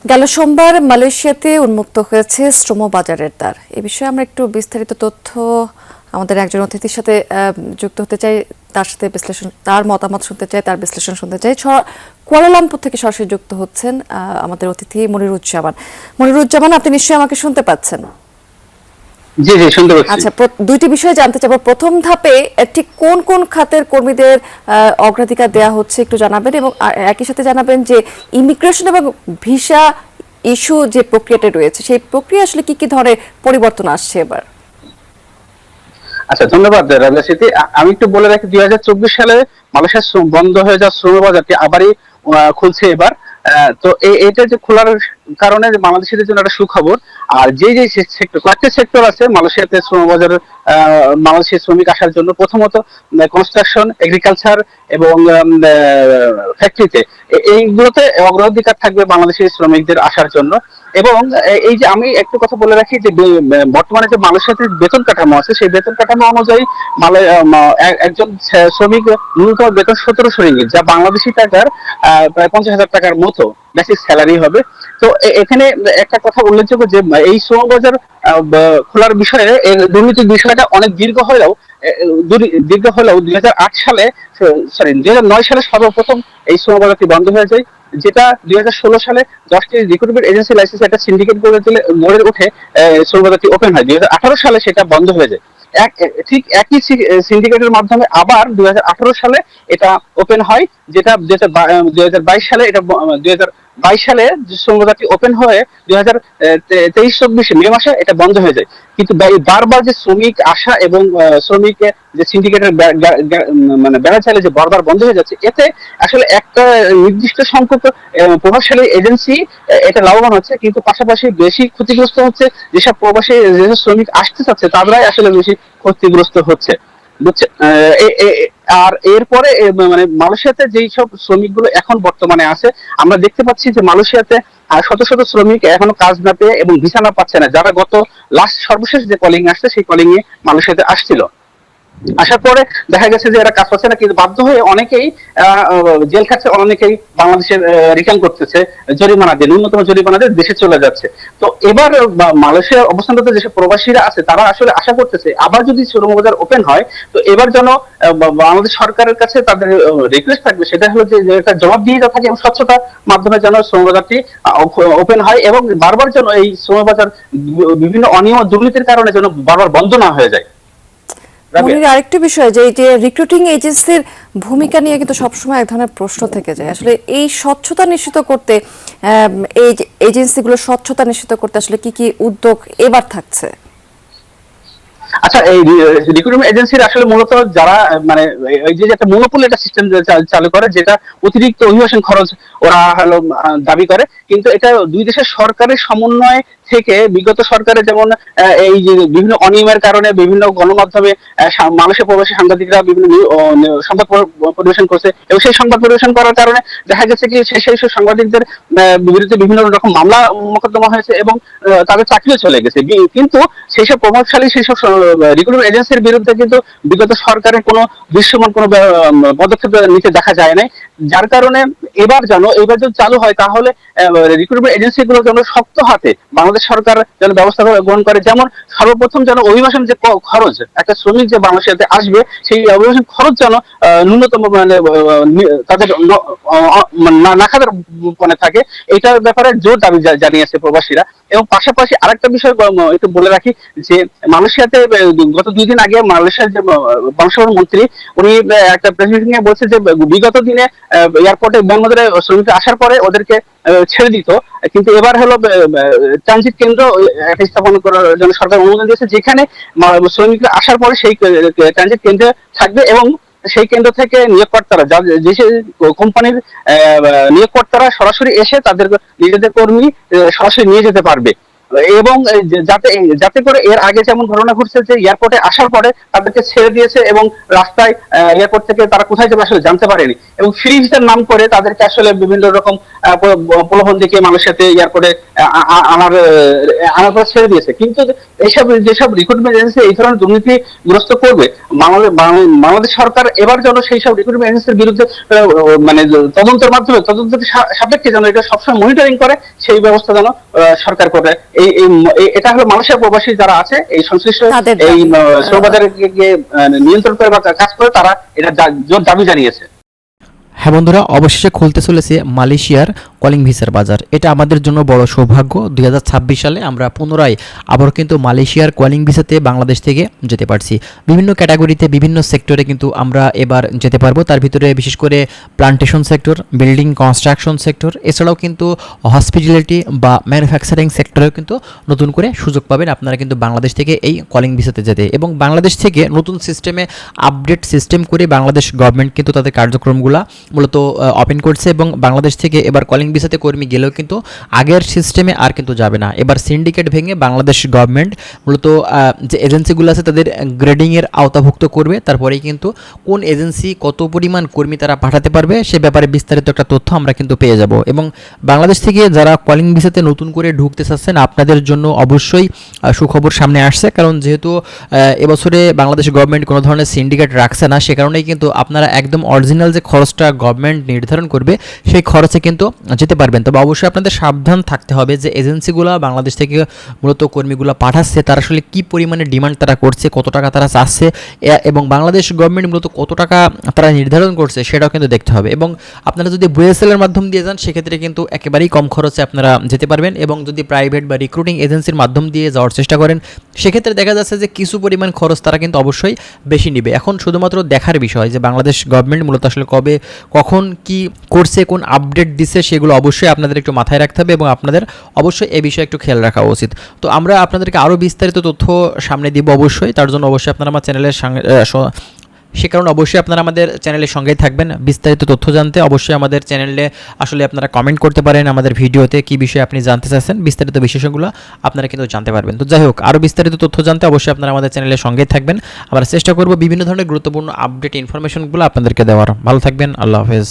গেল সোমবার মালয়েশিয়াতে উন্মুক্ত হয়েছে শ্রম বাজারের দ্বার। এ বিষয়ে আমরা একটু বিস্তারিত তথ্য আমাদের একজন অতিথির সাথে যুক্ত হতে চাই, তার সাথে বিশ্লেষণ, তার মতামত শুনতে চাই, তার বিশ্লেষণ শুনতে চাই। কুয়ালালামপুর থেকে সরাসরি যুক্ত হচ্ছেন আমাদের অতিথি মনিরুজ্জামান। মনিরুজ্জামান, আপনি নিশ্চয়ই আমাকে শুনতে পাচ্ছেন? জি জি, শুনতে পাচ্ছি। আচ্ছা, দুইটি বিষয় জানতে চাইব। প্রথম ধাপে ঠিক কোন কোন খাতের কর্মীদের অগ্রাধিকার দেওয়া হচ্ছে একটু জানাবেন, এবং একই সাথে জানাবেন যে ইমিগ্রেশন এবং ভিসা ইস্যু যে প্রক্রিয়াটা রয়েছে সেই প্রক্রিয়া আসলে কি কি ধরনের পরিবর্তন আসছে এবার। আচ্ছা, ধন্যবাদ রাজা স্মৃতি। আমি একটু বলে রাখি, 2024 সালে মালয়েশিয়া বন্ধ হয়ে যাওয়া শ্রম বাজারটি আবারই খুলছে এবার। তো এটা যে খোলার কারণে বাংলাদেশিদের জন্য একটা সুখবর। আর যে যে সেক্টর, কয়েকটা সেক্টর আছে মালয়েশিয়াতে শ্রম বাজারে বাংলাদেশি শ্রমিক আসার জন্য। প্রথমত কনস্ট্রাকশন, এগ্রিকালচার এবং ফ্যাক্টরিতে, এইগুলোতে অগ্রাধিকার থাকবে বাংলাদেশি শ্রমিকদের আসার জন্য। এবং এই যে আমি একটু কথা বলে রাখি যে বর্তমানে যে মালয়েশিয়াতে বেতন কাঠামো আছে, সেই বেতন কাঠামো অনুযায়ী একজন শ্রমিক ন্যূনতম বেতন 1700 রিঙ্গিত, যা বাংলাদেশি টাকার প্রায় 50,000 টাকার মতো বেসিক স্যালারি হবে। তো এখানে একটা কথা উল্লেখযোগ্য যে এই শ্রমবাজার খোলার বিষয়ে দুর্নীতির বিষয়টা অনেক দীর্ঘ হলেও 2008 সালে, সরি 2009 সালে সর্বপ্রথম এই শ্রমবাজারটি বন্ধ হয়ে যায়, যেটা 2016 সালে 10টি রিক্রুটমেন্ট এজেন্সি লাইসেন্স একটা সিন্ডিকেট গড়ে উঠে শ্রমবাজারটি ওপেন হয়। 2018 সালে সেটা বন্ধ হয়ে যায়। ঠিক একই সিন্ডিকেটের মাধ্যমে আবার 2018 সালে এটা ওপেন হয়, যেটা 2022 সালে এটা 2022 সালে শ্রমবাজারটি ওপেন হয়ে 2023-24 মে মাসে এটা বন্ধ হয়ে যায়। কিন্তু বারবার যে শ্রমিক আসা এবং শ্রমিকের যে সিন্ডিকেটের মানে বেড়া চাইলে যে বারবার বন্ধ হয়ে যাচ্ছে, এতে আসলে একটা নির্দিষ্ট সংখ্যক প্রভাবশালী এজেন্সি এটা লাভবান হচ্ছে, কিন্তু পাশাপাশি বেশি ক্ষতিগ্রস্ত হচ্ছে যেসব প্রবাসী, যেসব শ্রমিক আসতে চাচ্ছে তারাই আসলে বেশি ক্ষতিগ্রস্ত হচ্ছে, বুঝছে। আর এরপরে মানে মালয়েশিয়াতে যেই সব শ্রমিকগুলো এখন বর্তমানে আছে, আমরা দেখতে পাচ্ছি যে মালয়েশিয়াতে শত শত শ্রমিক এখনো কাজ না পেয়ে এবং ভিসা না পাচ্ছে না, যারা গত সর্বশেষ যে কলিং আসছে সেই কলিং এ মালয়েশিয়াতে আসছিল। আসার পরে দেখা গেছে যে এরা কাজ পাচ্ছে না, কিন্তু বাধ্য হয়ে অনেকেই জেল খাচ্ছে, অনেকেই বাংলাদেশের রিটার্ন করতেছে, জরিমানা দিয়ে, ন্যূনতম জরিমানা দিয়ে দেশে চলে যাচ্ছে। তো এবার মালয়েশিয়ার অবস্থানরত যেসব প্রবাসীরা আছে তারা আসলে আশা করতেছে আবার যদি শ্রমবাজার ওপেন হয়, তো এবার যেন বাংলাদেশ সরকারের কাছে তাদের রিকোয়েস্ট থাকবে, সেটা হলো যে একটা জবাব দিয়ে থাকে এবং স্বচ্ছতার মাধ্যমে যেন শ্রমবাজারটি ওপেন হয়, এবং বারবার যেন এই শ্রমবাজার বিভিন্ন অনিয়ম দুর্নীতির কারণে যেন বারবার বন্ধ না হয়ে যায়। মনির, আরেকটি বিষয় যে এই যে রিক্রুটিং এজেন্সির ভূমিকা নিয়ে কিন্তু সবসময় এক ধরনের প্রশ্ন থেকে যায়। আসলে এই স্বচ্ছতা নিশ্চিত করতে, এই এজেন্সিগুলো স্বচ্ছতা নিশ্চিত করতে আসলে কি কি উদ্যোগ এবার থাকছে? আচ্ছা, এই রিক্রুটমেন্ট এজেন্সির আসলে মূলত যারা মানে এই যে একটা মনোপলি একটা সিস্টেম চালু করে, যেটা অতিরিক্ত অভিবাসন খরচ ওরা হলো দাবি করে, কিন্তু এটা দুই দেশের সরকারের সমন্বয় থেকে বিগত সরকারে যেমন এই যে বিভিন্ন অনিয়মের কারণে বিভিন্ন গণমাধ্যমে মানুষের প্রবাসী সাংবাদিকরা বিভিন্ন সংবাদ পরিবেশন করছে, এবং সেই সংবাদ পরিবেশন করার কারণে দেখা গেছে কি সেই সব সাংবাদিকদের বিরুদ্ধে বিভিন্ন রকম মামলা মোকদ্দমা হয়েছে এবং তাদের চাকরিও চলে গেছে। কিন্তু সেই সব প্রভাবশালী সেই সব রিক্রুটমেন্ট এজেন্সির বিরুদ্ধে কিন্তু বিগত সরকারের কোনো দৃশ্যমান কোনো পদক্ষেপ নিতে দেখা যায় নাই, যার কারণে এবার যদি চালু হয় তাহলে রিক্রুটমেন্ট এজেন্সি গুলো যেন শক্ত হাতে বাংলাদেশ সরকার যেন ব্যবস্থা গ্রহণ করে। যেমন সর্বপ্রথম যেন অভিবাসন যে খরচ, একটা শ্রমিক যে বাংলাদেশে আসবে সেই অভিবাসন খরচ যেন ন্যূনতম মানে তাদের নাখাদের মানে থাকে, এটার ব্যাপারে জোর দাবি জানিয়েছে প্রবাসীরা। এবং পাশাপাশি আরেকটা বিষয় একটু বলে রাখি যে মালয়েশিয়াতে গত 2 দিন আগে মালয়েশিয়ার যে বংশধর মন্ত্রী, উনি একটা প্রেস মিটিং এ বলছে যে বিগত দিনে এয়ারপোর্টে বিমানবন্দরে শ্রমিকরা আসার পরে ওদেরকে ছেড়ে দিত, কিন্তু এবার হলো ট্রানজিট কেন্দ্র স্থাপন করার জন্য সরকার অনুমোদন দিয়েছে, যেখানে শ্রমিকরা আসার পরে সেই ট্রানজিট কেন্দ্রে থাকবে এবং সেই কেন্দ্র থেকে নিয়োগকর্তারা, যে কোম্পানির নিয়োগকর্তারা সরাসরি এসে তাদের নিজেদের কর্মী সরাসরি নিয়ে যেতে পারবে। এবং যাতে যাতে করে এর আগে যেমন ঘটনা ঘটছে যে এয়ারপোর্টে আসার পরে তাদেরকে ছেড়ে দিয়েছে এবং রাস্তায় এয়ারপোর্ট থেকে তারা কোথায় যাবে আসলে জানতে পারেনি, এবং ফ্রি ভিসার নাম করে তাদেরকে আসলে বিভিন্ন রকম প্রলোভন দেখিয়ে মানুষের সাথে এয়ারপোর্টে আনার পর ছেড়ে দিয়েছে, কিন্তু এইসব যেসব রিক্রুটমেন্ট এজেন্সি এই ধরনের দুর্নীতিগ্রস্ত করবে, বাংলাদেশ সরকার এবার যেন সেই সব রিক্রুটমেন্ট এজেন্সির বিরুদ্ধে মানে তদন্তের মাধ্যমে, তদন্তের সাপেক্ষে যেন এটা সবসময় মনিটরিং করে, সেই ব্যবস্থা যেন সরকার করে। এটা হলো মালয়েশিয়া প্রবাসী যারা আছে এই সংশ্লিষ্ট তাদের এই দাবি। শ্রমবাজারকে নিয়ন্ত্রণ করে বা কাজ করে, তারা এটা জোর দাবি জানিয়েছে। হ্যাঁ বন্ধুরা, অবশেষে খুলতে চলেছে মালয়েশিয়ার কলিং ভিসার বাজার। এটা আমাদের জন্য বড় সৌভাগ্য। 2026 সালে আমরা পুনরায় আবার কিন্তু মালয়েশিয়ার কলিং ভিসাতে বাংলাদেশ থেকে যেতে পারছি। বিভিন্ন ক্যাটাগরিতে, বিভিন্ন সেক্টরে কিন্তু আমরা এবার যেতে পারবো। তার ভিতরে বিশেষ করে plantation sector, building construction sector, এছাড়াও কিন্তু হসপিটালিটি বা ম্যানুফ্যাকচারিং সেক্টরেও কিন্তু নতুন করে সুযোগ পাবেন আপনারা কিন্তু বাংলাদেশ থেকে এই কলিং ভিসাতে যেতে। এবং বাংলাদেশ থেকে নতুন সিস্টেমে আপডেট সিস্টেম করে বাংলাদেশ গভর্নমেন্ট কিন্তু তাদের কার্যক্রমগুলো মূলত ওপেন করছে, এবং বাংলাদেশ থেকে এবার কলিং ভিসাতে কর্মী গেলেও কিন্তু আগের সিস্টেমে আর কিন্তু যাবে না। এবার সিন্ডিকেট ভেঙে বাংলাদেশ গভর্নমেন্ট মূলত যে এজেন্সিগুলো আছে তাদের গ্রেডিংয়ের আওতাভুক্ত করবে। তারপরেই কিন্তু কোন এজেন্সি কত পরিমাণ কর্মী তারা পাঠাতে পারবে সে ব্যাপারে বিস্তারিত একটা তথ্য আমরা কিন্তু পেয়ে যাব। এবং বাংলাদেশ থেকে যারা কলিং ভিসাতে নতুন করে ঢুকতে চাচ্ছেন আপনাদের জন্য অবশ্যই সুখবর সামনে আসছে, কারণ যেহেতু এবছরে বাংলাদেশ গভর্নমেন্ট কোনো ধরনের সিন্ডিকেট রাখছে না, সে কারণেই কিন্তু আপনারা একদম অরিজিনাল যে খরচটা গভর্নমেন্ট নির্ধারণ করবে সেই খরচে কিন্তু যেতে পারবেন। তবে অবশ্যই আপনাদের সাবধান থাকতে হবে যে এজেন্সিগুলো বাংলাদেশ থেকে মূলত কর্মীগুলো পাঠাচ্ছে তারা আসলে কী পরিমাণে ডিমান্ড তারা করছে, কত টাকা তারা চাচ্ছে, এবং বাংলাদেশ গভর্নমেন্ট মূলত কত টাকা তারা নির্ধারণ করছে সেটাও কিন্তু দেখতে হবে। এবং আপনারা যদি বুয়েসেলের মাধ্যম দিয়ে যান সেক্ষেত্রে কিন্তু একেবারেই কম খরচে আপনারা যেতে পারবেন, এবং যদি প্রাইভেট বা রিক্রুটিং এজেন্সির মাধ্যম দিয়ে যাওয়ার চেষ্টা করেন সেক্ষেত্রে দেখা যাচ্ছে যে কিছু পরিমাণ খরচ তারা কিন্তু অবশ্যই বেশি নেবে। এখন শুধুমাত্র দেখার বিষয় যে বাংলাদেশ গভর্নমেন্ট মূলত আসলে কবে কখন কি করছে, কোন আপডেট দিচ্ছে, সেগুলো অবশ্যই আপনাদের একটু মাথায় রাখতে হবে এবং আপনাদের অবশ্যই এই বিষয়ে একটু খেয়াল রাখা উচিত। তো আমরা আপনাদেরকে আরও বিস্তারিত তথ্য সামনে দিব অবশ্যই, তার জন্য অবশ্যই আপনারা আমার চ্যানেলের সঙ্গে সে কারণে অবশ্যই আপনারা আমাদের চ্যানেলের সঙ্গেই থাকবেন। বিস্তারিত তথ্য জানতে অবশ্যই আমাদের চ্যানেলে আসলে আপনারা কমেন্ট করতে পারেন আমাদের ভিডিওতে কী বিষয়ে আপনি জানতে চাচ্ছেন, বিস্তারিত বিষয়গুলো আপনারা কিন্তু জানতে পারবেন। তো যাই হোক, আরও বিস্তারিত তথ্য জানতে অবশ্যই আপনারা আমাদের চ্যানেলের সঙ্গেই থাকবেন। আমরা চেষ্টা করব বিভিন্ন ধরনের গুরুত্বপূর্ণ আপডেট ইনফরমেশনগুলো আপনাদেরকে দেওয়ার। ভালো থাকবেন, আল্লাহ হাফেজ।